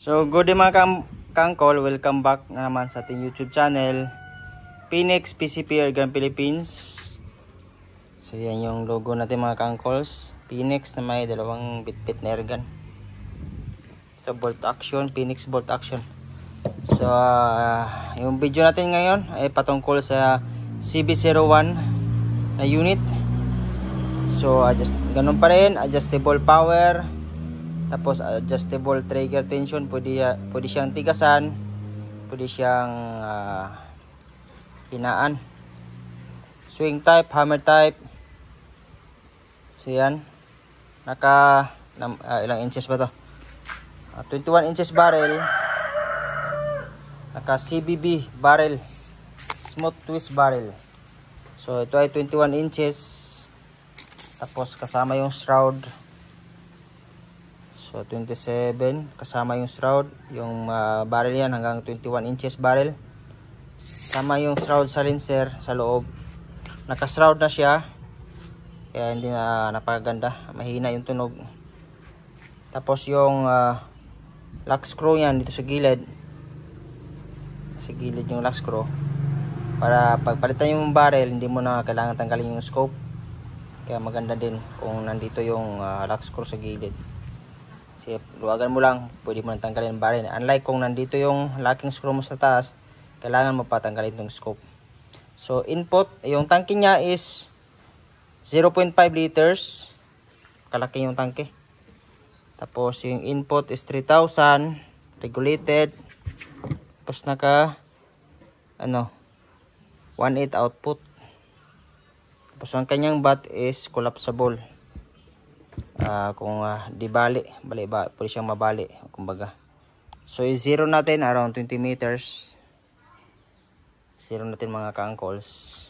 So good day mga kangkol, welcome back na naman sa ating YouTube channel, Phoenix PCP Airgun Philippines. So yan yung logo natin mga kangkols, Phoenix na may dalawang bitbit na airgun. So bolt action, Phoenix bolt action. So yung video natin ngayon ay patungkol sa CB01 na unit. So ganun pa rin, adjustable power, tapos adjustable trigger tension, pwede siyang tigasan, pwede siyang hinaan, swing type, hammer type. So yan, ilang inches ba to? 21 inches barrel, naka CBB barrel, smooth twist barrel. So ito ay 21 inches, tapos kasama yung shroud. So 27 kasama yung shroud, yung barrel yan hanggang 21 inches barrel. Kasama yung shroud silencer sa loob. Naka-shroud na siya, kaya hindi na napakaganda, mahina yung tunog. Tapos yung lock screw yan dito sa gilid. Sa gilid yung lock screw. Para pagpalitan yung barrel, hindi mo na kailangan tanggalin yung scope. Kaya maganda din kung nandito yung lock screw sa gilid. Kasi luwagan mo lang, pwede mo nang tanggalin ang barrel. Unlike kung nandito yung locking screw mo sa taas, kailangan mo pa tanggalin yung scope. So input, yung tangke niya is 0.5 liters. Kalaki yung tangke. Tapos yung input is 3,000 regulated. Tapos naka 1.8 output. Tapos ang kanyang bat is collapsible. Kung di bali, pwede siyang mabali, kumbaga. So yung zero natin around 20 meters. Zero natin mga ka-angkols.